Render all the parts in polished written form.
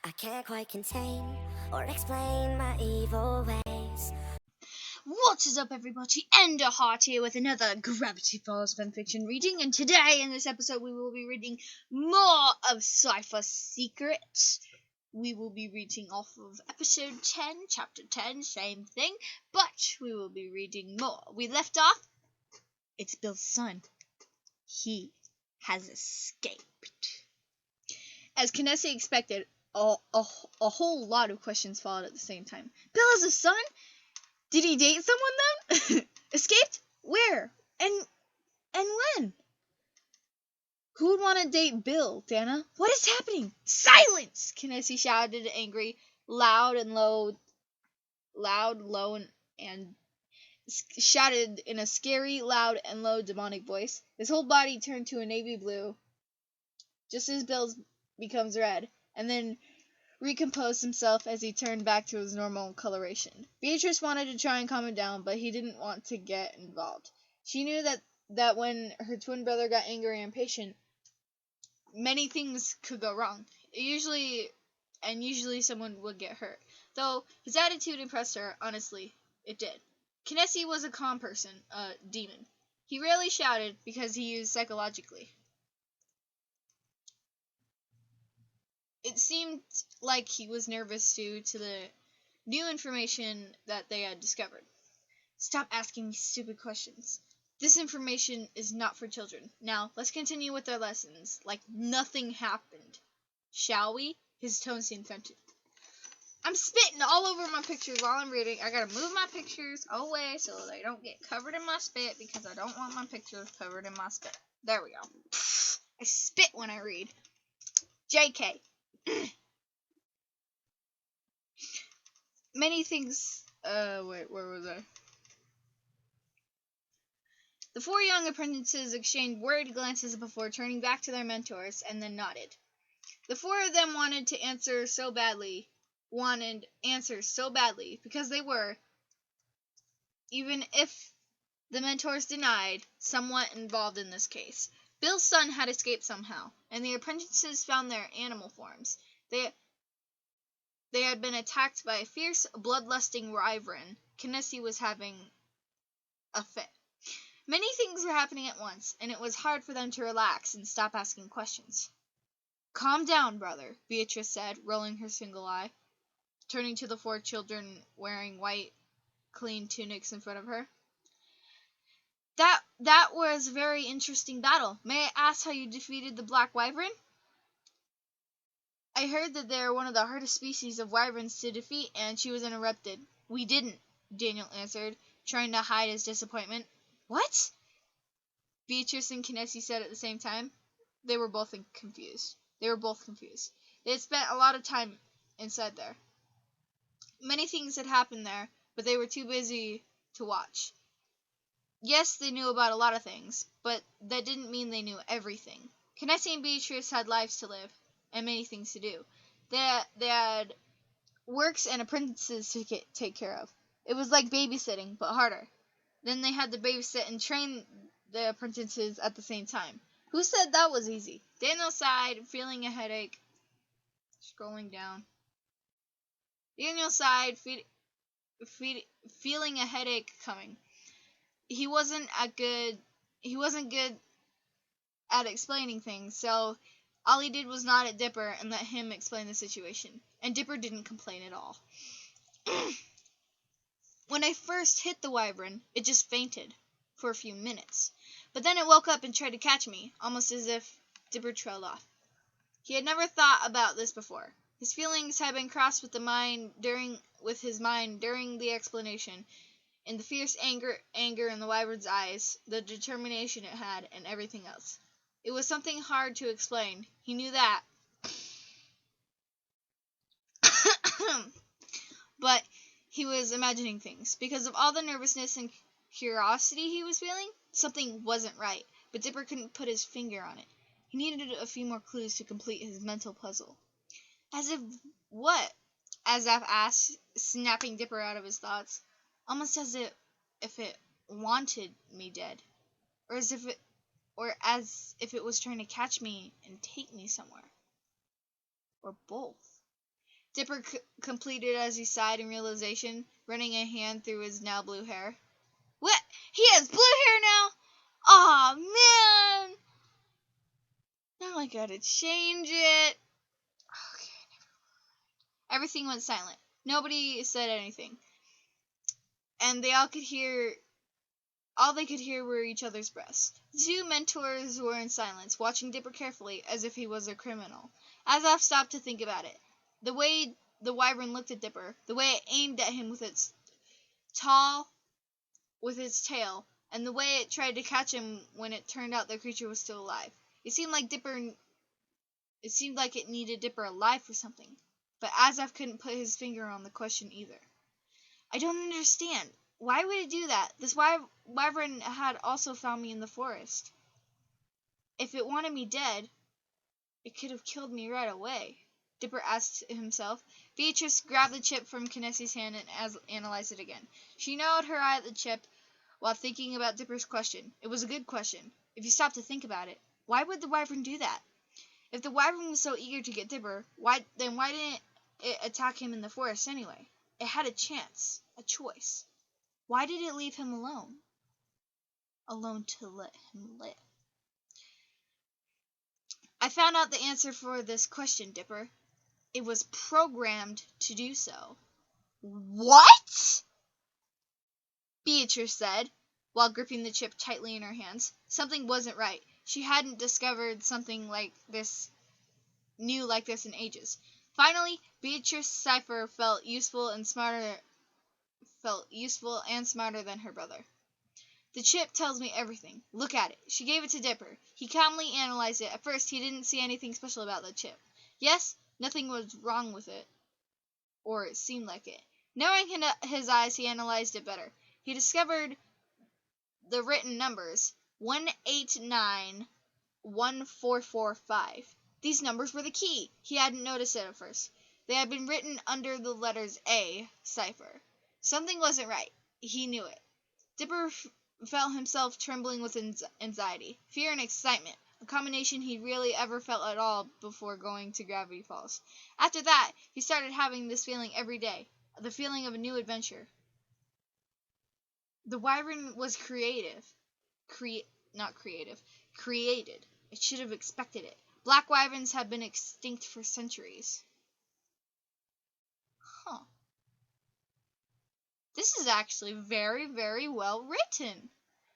I can't quite contain or explain my evil ways. What is up, everybody? Enderheart here with another Gravity Falls fanfiction reading, and today in this episode we will be reading more of Cipher Secrets. We will be reading off of episode 10, chapter 10, same thing, but we will be reading more. We left off, it's Bill's son. He has escaped. As Kinessi expected, a whole lot of questions followed at the same time. Bill has a son? Did he date someone then? Escaped? Where? And when? Who would want to date Bill, Dana? What is happening? Silence! Kinessi shouted, angry, loud, low, and shouted in a scary, loud, and low demonic voice. His whole body turned to a navy blue, just as Bill's becomes red, and then recomposed himself as he turned back to his normal coloration. Beatrice wanted to try and calm him down, but he didn't want to get involved. She knew that when her twin brother got angry and impatient, many things could go wrong. Usually someone would get hurt. Though his attitude impressed her, honestly, it did. Kinessi was a calm person, a demon. He rarely shouted because he used psychologically. It seemed like he was nervous due to the new information that they had discovered. Stop asking me stupid questions. This information is not for children. Now, let's continue with our lessons, like nothing happened. Shall we? His tone seemed tempted. I'm spitting all over my pictures while I'm reading. I gotta move my pictures away so they don't get covered in my spit because I don't want my pictures covered in my spit. There we go. I spit when I read. JK. Many things. Wait, where was I? The four young apprentices exchanged worried glances before turning back to their mentors and then nodded. The four of them wanted answers so badly because they were, even if the mentors denied, somewhat involved in this case. Bill's son had escaped somehow, and the apprentices found their animal forms. They had been attacked by a fierce, bloodlusting wyvern. Kinessi was having a fit. Many things were happening at once, and it was hard for them to relax and stop asking questions. Calm down, brother, Beatrice said, rolling her single eye, turning to the four children wearing white, clean tunics in front of her. That was a very interesting battle. May I ask how you defeated the black wyvern? I heard that they are one of the hardest species of wyverns to defeat, and she was interrupted. We didn't, Daniel answered, trying to hide his disappointment. What? Beatrice and Kinessi said at the same time. They were both confused. They had spent a lot of time inside there. Many things had happened there, but they were too busy to watch. Yes, they knew about a lot of things, but that didn't mean they knew everything. Kinessi and Beatrice had lives to live, and many things to do. They had works and apprentices to take care of. It was like babysitting, but harder. Then they had to babysit and train the apprentices at the same time. Who said that was easy? Daniel sighed, feeling a headache. Scrolling down. Daniel sighed, feeling a headache coming. He wasn't good at explaining things, so all he did was nod at Dipper and let him explain the situation. And Dipper didn't complain at all. When I first hit the wyvern, it just fainted for a few minutes. But then it woke up and tried to catch me, almost as if Dipper trailed off. He had never thought about this before. His feelings had been crossed with his mind during the explanation, and the fierce anger in the wyvern's eyes, the determination it had, and everything else. It was something hard to explain. He knew that. But he was imagining things. Because of all the nervousness and curiosity he was feeling, something wasn't right. But Dipper couldn't put his finger on it. He needed a few more clues to complete his mental puzzle. As if what? Azaf asked, snapping Dipper out of his thoughts. Almost as if it wanted me dead. Or as if it was trying to catch me and take me somewhere. Or both. Dipper completed as he sighed in realization, running a hand through his now blue hair. What? He has blue hair now? Aw, man! Now I gotta change it. Okay. Everything went silent. Nobody said anything. And all they could hear were each other's breaths. The two mentors were in silence, watching Dipper carefully, as if he was a criminal. Azaf stopped to think about it. The way the wyvern looked at Dipper, the way it aimed at him with its tail, and the way it tried to catch him when it turned out the creature was still alive. It seemed like it needed Dipper alive for something. But Azaf couldn't put his finger on the question either. I don't understand. Why would it do that? This wyvern had also found me in the forest. If it wanted me dead, it could have killed me right away, Dipper asked himself. Beatrice grabbed the chip from Kinesi's hand and analyzed it again. She narrowed her eye at the chip while thinking about Dipper's question. It was a good question, if you stopped to think about it. Why would the wyvern do that? If the wyvern was so eager to get Dipper, why didn't it attack him in the forest anyway? It had a chance, a choice. Why did it leave him alone? Alone to let him live. I found out the answer for this question, Dipper. It was programmed to do so. What? Beatrice said, while gripping the chip tightly in her hands. Something wasn't right. She hadn't discovered something new like this in ages. Finally, Beatrice's cipher felt useful and smarter than her brother. The chip tells me everything. Look at it. She gave it to Dipper. He calmly analyzed it. At first, he didn't see anything special about the chip. Yes, nothing was wrong with it. Or it seemed like it. Narrowing his eyes, he analyzed it better. He discovered the written numbers 1891445. These numbers were the key. He hadn't noticed it at first. They had been written under the letters A cipher. Something wasn't right. He knew it. Dipper felt himself trembling with anxiety, fear, and excitement, a combination he'd really ever felt at all before going to Gravity Falls. After that, he started having this feeling every day, the feeling of a new adventure. The wyvern was created. It should have expected it. Black wyverns have been extinct for centuries. Huh. This is actually very, very well written.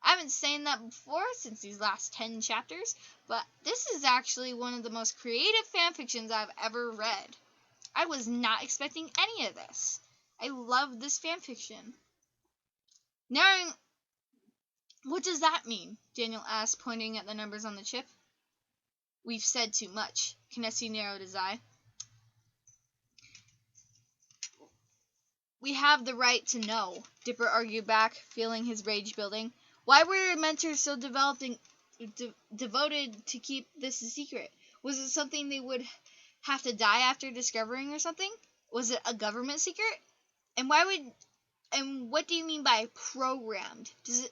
I haven't seen that before since these last 10 chapters, but this is actually one of the most creative fanfictions I've ever read. I was not expecting any of this. I love this fanfiction. Now, what does that mean? Daniel asked, pointing at the numbers on the chip. We've said too much. Kinesi narrowed his eye. We have the right to know, Dipper argued back, feeling his rage building. Why were mentors so devoted to keep this a secret? Was it something they would have to die after discovering or something? Was it a government secret? And what do you mean by programmed? Does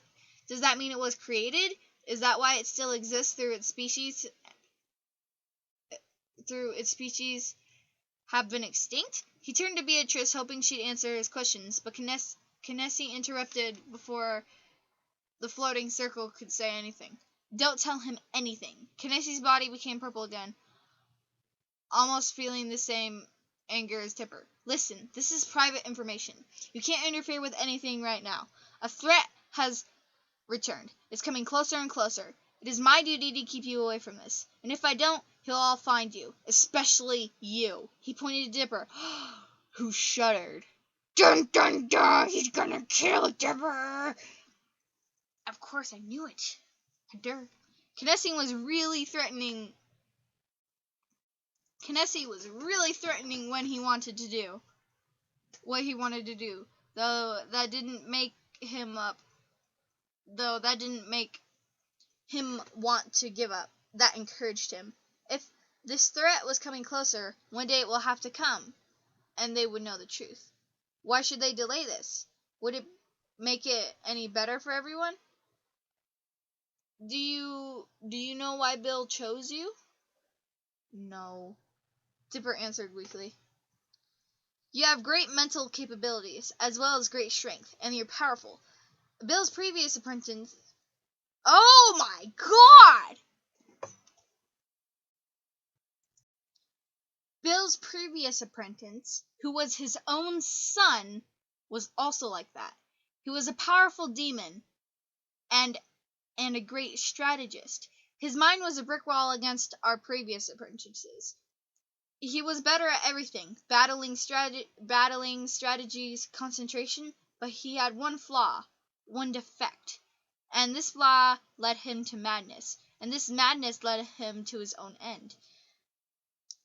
that mean it was created? Is that why it still exists through its species have been extinct? He turned to Beatrice, hoping she'd answer his questions, but Kinesi interrupted before the floating circle could say anything. Don't tell him anything. Kinesi's body became purple again, almost feeling the same anger as Dipper. Listen, this is private information. You can't interfere with anything right now. A threat has returned. It's coming closer and closer. It is my duty to keep you away from this. And if I don't, he'll all find you. Especially you. He pointed to Dipper, who shuddered. Dun dun dun! He's gonna kill Dipper! Of course I knew it. Kinesi was really threatening when he wanted to do what he wanted to do. Though that didn't make him want to give up. That encouraged him. If this threat was coming closer, one day it will have to come, and they would know the truth. Why should they delay this? Would it make it any better for everyone? Do you know why Bill chose you? No, Dipper answered weakly. You have great mental capabilities, as well as great strength, and you're powerful. Bill's previous apprentice... Oh my god! Bill's previous apprentice, who was his own son, was also like that. He was a powerful demon, and a great strategist. His mind was a brick wall against our previous apprentices. He was better at everything, battling strategies, concentration, but he had one flaw, one defect. And this flaw led him to madness, and this madness led him to his own end.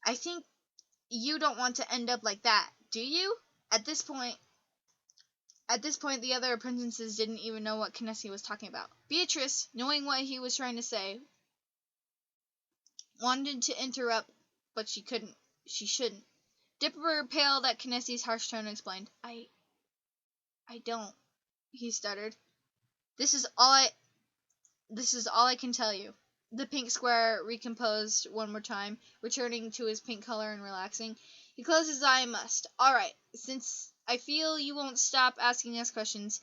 I think you don't want to end up like that, do you? At this point, the other apprentices didn't even know what Kinesis was talking about. Beatrice, knowing what he was trying to say, wanted to interrupt, but she couldn't. She shouldn't. Dipper paled at Kinesis' harsh tone and explained. I don't, he stuttered. This is all I can tell you. The pink square recomposed one more time, returning to his pink color and relaxing. He closed his eye and must. All right, since I feel you won't stop asking us questions,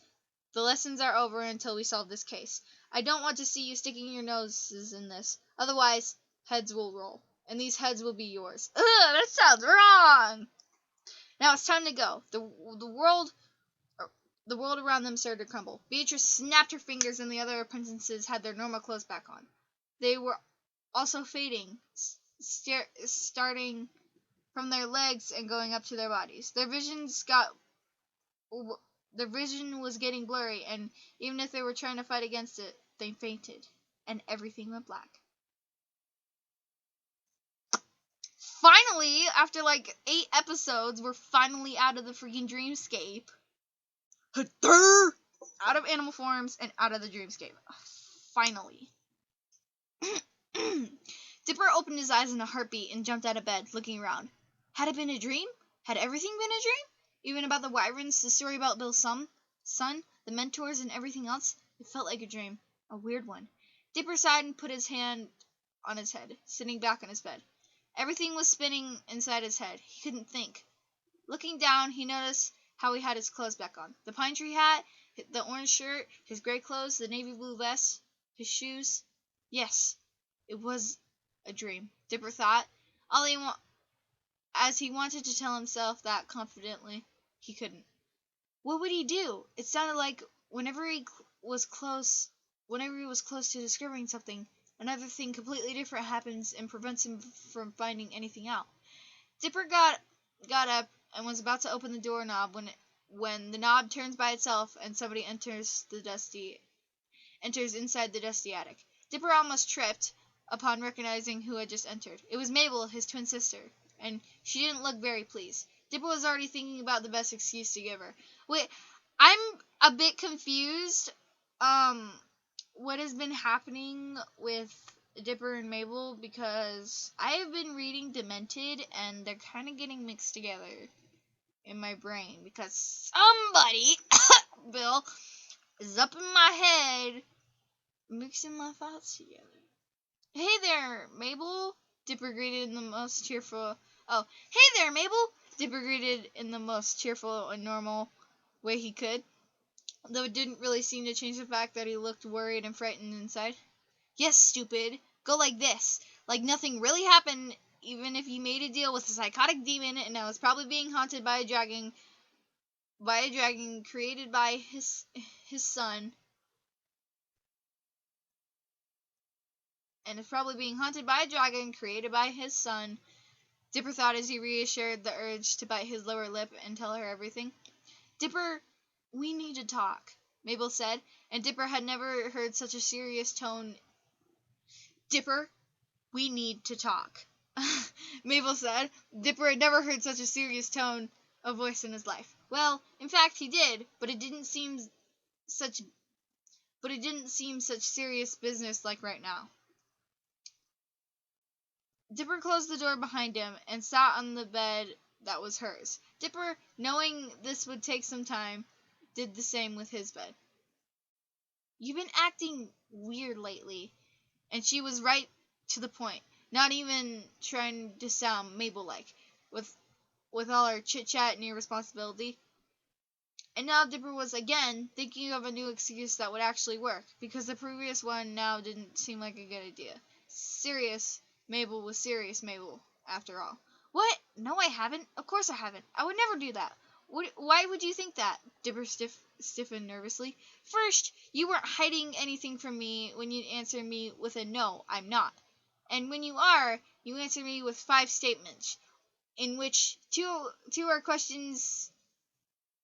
the lessons are over until we solve this case. I don't want to see you sticking your noses in this. Otherwise, heads will roll. And these heads will be yours. Ugh, that sounds wrong! Now it's time to go. The world around them started to crumble. Beatrice snapped her fingers and the other apprentices had their normal clothes back on. They were also fading, starting from their legs and going up to their bodies. Their vision was getting blurry, and even if they were trying to fight against it, they fainted, and everything went black. Finally, after like 8 episodes, we're finally out of the freaking dreamscape. Out of animal forms and out of the dreamscape. Finally. Dipper opened his eyes in a heartbeat and jumped out of bed, looking around. Had it been a dream? Had everything been a dream? Even about the wyverns, the story about Bill's son, the mentors, and everything else? It felt like a dream. A weird one. Dipper sighed and put his hand on his head, sitting back on his bed. Everything was spinning inside his head. He couldn't think. Looking down, he noticed how he had his clothes back on. The pine tree hat, the orange shirt, his gray clothes, the navy blue vest, his shoes. Yes, it was a dream, Dipper thought. As he wanted to tell himself that confidently, he couldn't. What would he do? It sounded like whenever he was close to discovering something, another thing completely different happens and prevents him from finding anything out. Dipper got up and was about to open the doorknob when the knob turns by itself and somebody enters inside the dusty attic. Dipper almost tripped upon recognizing who had just entered. It was Mabel, his twin sister, and she didn't look very pleased. Dipper was already thinking about the best excuse to give her. Wait, I'm a bit confused. What has been happening with Dipper and Mabel, because I have been reading Demented and they're kind of getting mixed together in my brain because somebody, Bill, is up in my head mixing my thoughts together. Hey there, Mabel, Dipper greeted in the most cheerful... Oh, hey there, Mabel, Dipper greeted in the most cheerful and normal way he could, though it didn't really seem to change the fact that he looked worried and frightened inside. Yes, stupid. Go like this. Like nothing really happened, even if you made a deal with a psychotic demon and I was probably being haunted by a dragon created by his son. And is probably being haunted by a dragon created by his son. Dipper thought as he reassured the urge to bite his lower lip and tell her everything. Dipper, we need to talk, Mabel said, and Dipper had never heard such a serious tone. Dipper, we need to talk, Mabel said. Dipper had never heard such a serious tone of voice in his life. Well, in fact, he did, but it didn't seem such serious business like right now. Dipper closed the door behind him and sat on the bed that was hers. Dipper, knowing this would take some time, did the same with his bed. You've been acting weird lately. And she was right to the point, not even trying to sound Mabel-like. with all our chit-chat and irresponsibility. And now Dipper was again thinking of a new excuse that would actually work, because the previous one now didn't seem like a good idea. Serious Mabel was serious Mabel, after all. What? No, I haven't. Of course I haven't. I would never do that. Why would you think that? Dipper stiffened nervously. First, you weren't hiding anything from me when you answer me with a no, I'm not. And when you are, you answer me with 5 statements, in which two are questions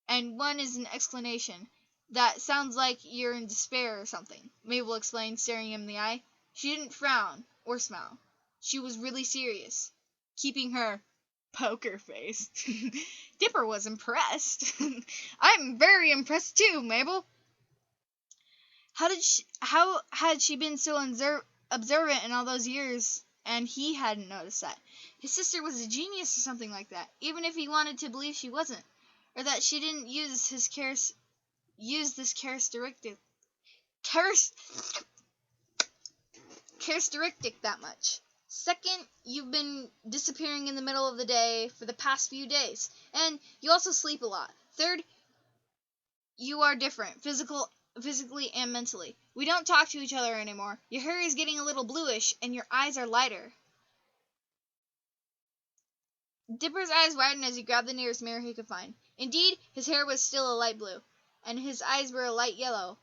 and 1 is an explanation. That sounds like you're in despair or something, Mabel explained, staring him in the eye. She didn't frown or smile. She was really serious, keeping her poker face. Dipper was impressed. I'm very impressed too, Mabel. How had she been so observant in all those years, and he hadn't noticed that? His sister was a genius or something like that, even if he wanted to believe she wasn't, or that she didn't use this characteristic that much. Second, you've been disappearing in the middle of the day for the past few days, and you also sleep a lot. Third, you are different, physically and mentally. We don't talk to each other anymore. Your hair is getting a little bluish, and your eyes are lighter. Dipper's eyes widened as he grabbed the nearest mirror he could find. Indeed, his hair was still a light blue, and his eyes were a light yellow,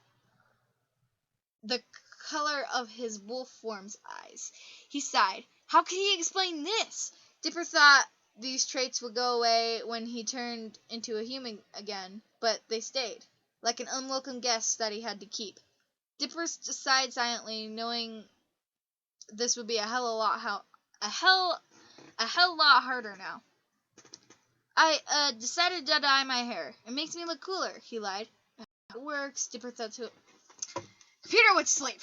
the color of his wolf-form's eyes. He sighed. How could he explain this? Dipper thought these traits would go away when he turned into a human again, but they stayed, like an unwelcome guest that he had to keep. Dipper sighed silently, knowing this would be a hell lot harder now. I decided to dye my hair. It makes me look cooler, he lied. It works, Dipper thought to it. Computer would sleep.